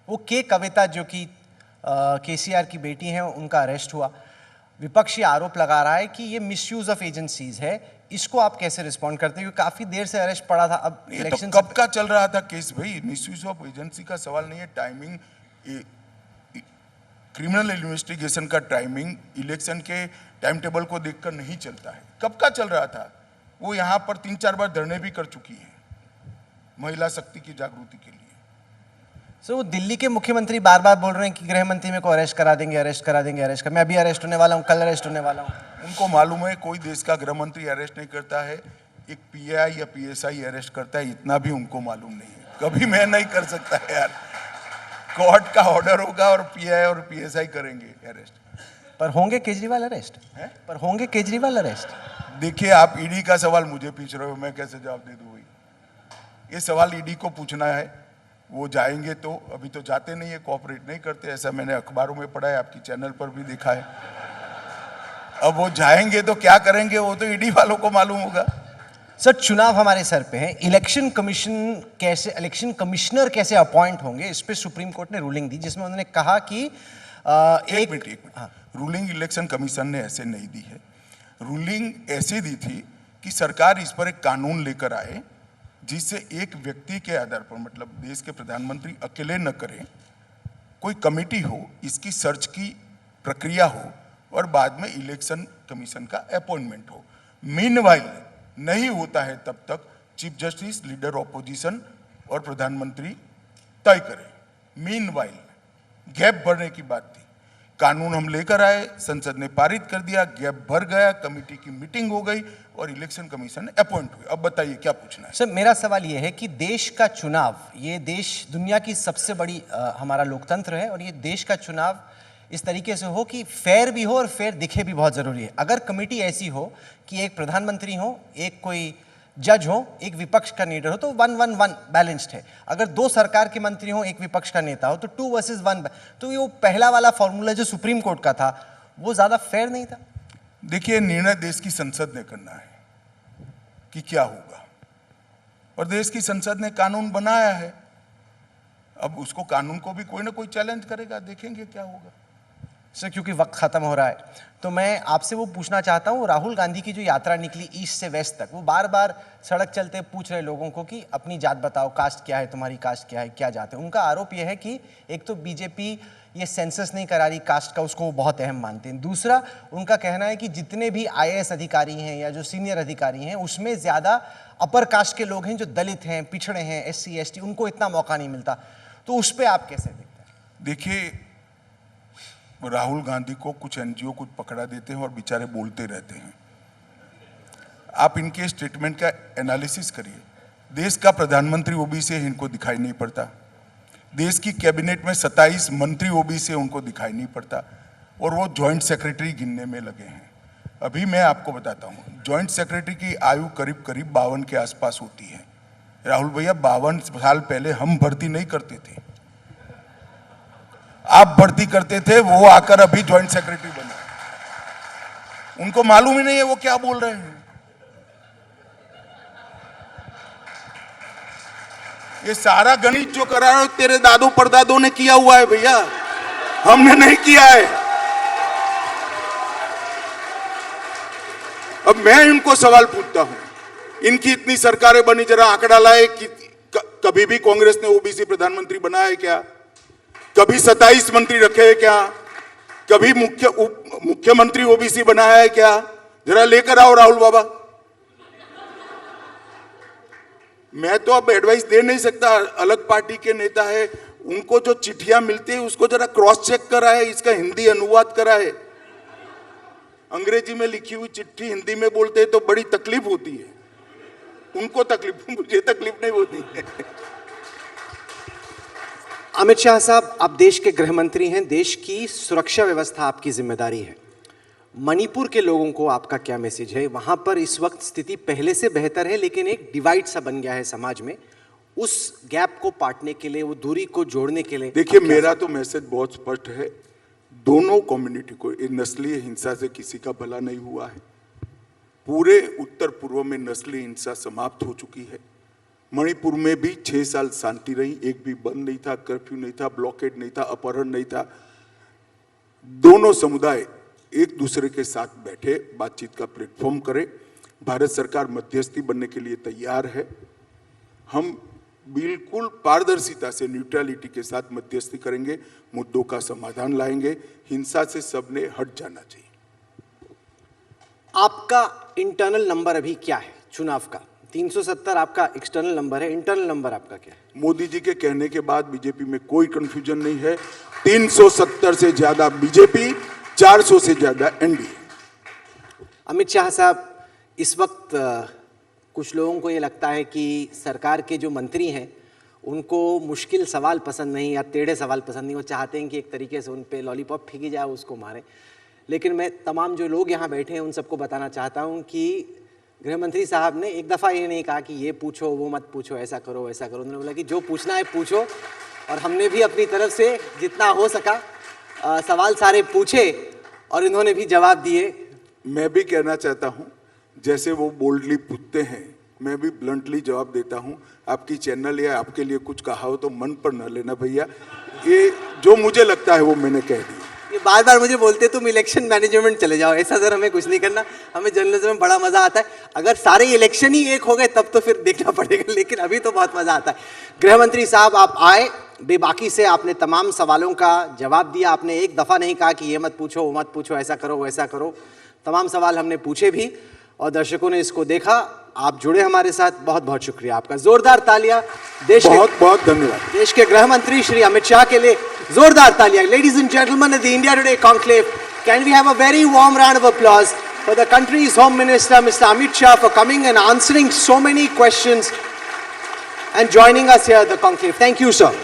वो के कविता जो कि केसीआर की बेटी हैं, उनका अरेस्ट हुआ। विपक्ष ये आरोप लगा रहा है कि ये मिसयूज ऑफ एजेंसीज है। इसको आप कैसे रिस्पॉन्ड करते हैं? क्योंकि काफी देर से अरेस्ट पड़ा था। अब इलेक्शन तो कब का चल रहा था केस भाई? मिसयूज ऑफ एजेंसी का सवाल नहीं है। टाइमिंग, क्रिमिनल इन्वेस्टिगेशन का टाइमिंग इलेक्शन के टाइम टेबल को देखकर नहीं चलता है। कब का चल रहा था? वो यहाँ पर 3-4 बार धरने भी कर चुकी है महिला शक्ति की जागृति के लिए। वो दिल्ली के मुख्यमंत्री बार बार बोल रहे हैं कि गृह मंत्री मेरे को अरेस्ट करा देंगे, अरेस्ट करा देंगे, अरेस्ट कर। मैं अभी अरेस्ट होने वाला हूँ, कल अरेस्ट होने वाला हूँ। उनको मालूम है कोई देश का गृह मंत्री अरेस्ट नहीं करता है, एक पीआई या पीएसआई अरेस्ट करता है, इतना भी उनको मालूम नहीं है। कभी मैं नहीं कर सकता है यार। कोर्ट का ऑर्डर होगा और पीआई और पीएसआई करेंगे अरेस्ट। पर होंगे केजरीवाल अरेस्ट है? पर होंगे केजरीवाल अरेस्ट? देखिए, आप ईडी का सवाल मुझे पूछ रहे हो, मैं कैसे जवाब दे दूं भाई? ये सवाल ईडी को पूछना है। वो जाएंगे तो, अभी तो जाते नहीं है, कोऑपरेट नहीं करते, ऐसा मैंने अखबारों में पढ़ा है, आपकी चैनल पर भी देखा है। अब वो जाएंगे तो क्या करेंगे वो तो ईडी वालों को मालूम होगा। सर, चुनाव हमारे सर पे है। इलेक्शन कमिश्नर कैसे अपॉइंट होंगे, इस पे सुप्रीम कोर्ट ने रूलिंग दी, जिसमें उन्होंने कहा कि एक मिनट। हाँ। रूलिंग इलेक्शन कमीशन ने ऐसे नहीं दी है। रूलिंग ऐसे दी थी कि सरकार इस पर एक कानून लेकर आए जिससे एक व्यक्ति के आधार पर, मतलब देश के प्रधानमंत्री अकेले न करें, कोई कमेटी हो, इसकी सर्च की प्रक्रिया हो और बाद में इलेक्शन कमीशन का अपॉइंटमेंट हो। मीनवाइल नहीं होता है तब तक चीफ जस्टिस, लीडर ऑपोजिशन और प्रधानमंत्री तय करें। मीनवाइल गैप भरने की बात थी। कानून हम लेकर आए, संसद ने पारित कर दिया, गैप भर गया, कमेटी की मीटिंग हो गई और इलेक्शन कमीशन अपॉइंट हुए। अब बताइए क्या पूछना है? सर, मेरा सवाल यह है कि देश का चुनाव, ये देश दुनिया की सबसे बड़ी हमारा लोकतंत्र है और ये देश का चुनाव इस तरीके से हो कि फेयर भी हो और फेयर दिखे भी बहुत जरूरी है। अगर कमेटी ऐसी हो कि एक प्रधानमंत्री हो, एक कोई जज हो, एक विपक्ष का लीडर हो, तो 1-1-1 बैलेंस्ड है। अगर 2 सरकार के मंत्री हो, एक विपक्ष का नेता हो, तो 2 वर्सेस 1। तो ये वो पहला वाला फॉर्मूला जो सुप्रीम कोर्ट का था, वो ज्यादा फेयर नहीं था। देखिए, निर्णय देश की संसद ने करना है कि क्या होगा, और देश की संसद ने कानून बनाया है। अब उसको, कानून को भी कोई ना कोई चैलेंज करेगा, देखेंगे क्या होगा। सर, क्योंकि वक्त खत्म हो रहा है, तो मैं आपसे वो पूछना चाहता हूँ, राहुल गांधी की जो यात्रा निकली ईस्ट से वेस्ट तक, वो बार बार सड़क चलते पूछ रहे लोगों को कि अपनी जात बताओ, कास्ट क्या है तुम्हारी, कास्ट क्या है, क्या जाते हैं। उनका आरोप यह है कि एक तो बीजेपी ये सेंसस नहीं करा रही कास्ट का, उसको वो बहुत अहम मानते हैं। दूसरा, उनका कहना है कि जितने भी IAS अधिकारी हैं या जो सीनियर अधिकारी हैं, उसमें ज़्यादा अपर कास्ट के लोग हैं, जो दलित हैं, पिछड़े हैं, SC ST, उनको इतना मौका नहीं मिलता। तो उस पर आप कैसे देखते हैं? देखिए, राहुल गांधी को कुछ NGO कुछ पकड़ा देते हैं और बेचारे बोलते रहते हैं। आप इनके स्टेटमेंट का एनालिसिस करिए। देश का प्रधानमंत्री OBC है, इनको दिखाई नहीं पड़ता। देश की कैबिनेट में 27 मंत्री OBC है, उनको दिखाई नहीं पड़ता, और वो जॉइंट सेक्रेटरी गिनने में लगे हैं। अभी मैं आपको बताता हूँ, जॉइंट सेक्रेटरी की आयु करीब करीब 52 के आसपास होती है। राहुल भैया, 52 साल पहले हम भर्ती नहीं करते थे, आप भर्ती करते थे, वो आकर अभी जॉइंट सेक्रेटरी बने। उनको मालूम ही नहीं है वो क्या बोल रहे हैं। ये सारा गणित जो करा रहे हो तेरे दादू परदादों ने किया हुआ है भैया, हमने नहीं किया है। अब मैं इनको सवाल पूछता हूं, इनकी इतनी सरकारें बनी, जरा आंकड़ा लाए कि कभी भी कांग्रेस ने OBC प्रधानमंत्री बनाया है क्या? कभी 27 मंत्री रखे हैं क्या? कभी मुख्यमंत्री OBC बनाया है क्या? जरा लेकर आओ राहुल बाबा। मैं तो अब एडवाइस दे नहीं सकता, अलग पार्टी के नेता है, उनको जो चिट्ठियां मिलती है उसको जरा क्रॉस चेक करा है, इसका हिंदी अनुवाद करा है। अंग्रेजी में लिखी हुई चिट्ठी हिंदी में बोलते हैं तो बड़ी तकलीफ होती है, उनको तकलीफ, मुझे तकलीफ नहीं होती है। अमित शाह साहब, आप देश के गृह मंत्री हैं, देश की सुरक्षा व्यवस्था आपकी जिम्मेदारी है। मणिपुर के लोगों को आपका क्या मैसेज है? वहां पर इस वक्त स्थिति पहले से बेहतर है, लेकिन एक डिवाइड सा बन गया है समाज में। उस गैप को पाटने के लिए, वो दूरी को जोड़ने के लिए, देखिए, मेरा तो मैसेज बहुत स्पष्ट है। दोनों कम्युनिटी को, नस्लीय हिंसा से किसी का भला नहीं हुआ है। पूरे उत्तर पूर्व में नस्लीय हिंसा समाप्त हो चुकी है। मणिपुर में भी 6 साल शांति रही, एक भी बंद नहीं था, कर्फ्यू नहीं था, ब्लॉकेड नहीं था, अपहरण नहीं था। दोनों समुदाय एक दूसरे के साथ बैठे बातचीत का प्लेटफॉर्म करे। भारत सरकार मध्यस्थी बनने के लिए तैयार है। हम बिल्कुल पारदर्शिता से, न्यूट्रलिटी के साथ मध्यस्थी करेंगे, मुद्दों का समाधान लाएंगे। हिंसा से सबने हट जाना चाहिए। आपका इंटरनल नंबर अभी क्या है चुनाव का? 370 आपका एक्सटर्नल नंबर है, इंटरनल नंबर आपका क्या है? मोदी जी के कहने के बाद बीजेपी में कोई कंफ्यूजन नहीं है। 370 से ज्यादा बीजेपी, 400 से ज्यादा एनडीए। अमित शाह साहब, इस वक्त कुछ लोगों को ये लगता है कि सरकार के जो मंत्री हैं उनको मुश्किल सवाल पसंद नहीं या टेढ़े सवाल पसंद नहीं। वो चाहते हैं कि एक तरीके से उन पे लॉलीपॉप फेंकी जाए, उसको मारें। लेकिन मैं तमाम जो लोग यहाँ बैठे हैं उन सबको बताना चाहता हूँ कि गृह मंत्री साहब ने एक दफ़ा ये नहीं कहा कि ये पूछो, वो मत पूछो, ऐसा करो, वैसा करो। उन्होंने बोला कि जो पूछना है पूछो, और हमने भी अपनी तरफ से जितना हो सका सवाल सारे पूछे और इन्होंने भी जवाब दिए। मैं भी कहना चाहता हूं, जैसे वो बोल्डली पूछते हैं, मैं भी ब्लंटली जवाब देता हूं। आपकी चैनल या आपके लिए कुछ कहा हो तो मन पर न लेना भैया। ये जो मुझे लगता है वो मैंने कह दिया। ये बार बार मुझे बोलते तुम इलेक्शन मैनेजमेंट चले जाओ। ऐसा सर हमें कुछ नहीं करना, हमें जर्नलिज्म में बड़ा मजा आता है। अगर सारे इलेक्शन ही एक हो गए तब तो फिर देखना पड़ेगा, लेकिन अभी तो बहुत मजा आता है। गृह मंत्री साहब, आप आए, बेबाकी से आपने तमाम सवालों का जवाब दिया। आपने एक दफ़ा नहीं कहा कि ये मत पूछो, वो मत पूछो, ऐसा करो, वैसा करो। तमाम सवाल हमने पूछे भी और दर्शकों ने इसको देखा। आप जुड़े हमारे साथ, बहुत बहुत शुक्रिया आपका। जोरदार तालियां बहुत बहुत धन्यवाद देश के गृह मंत्री श्री अमित शाह के लिए। जोरदार तालियां। Ladies and gentleman, at the India Today conclave, can we have a very warm round of applause for the country's home minister mister Amit Shah for coming and answering so many questions and joining us here at the conclave. Thank you, sir.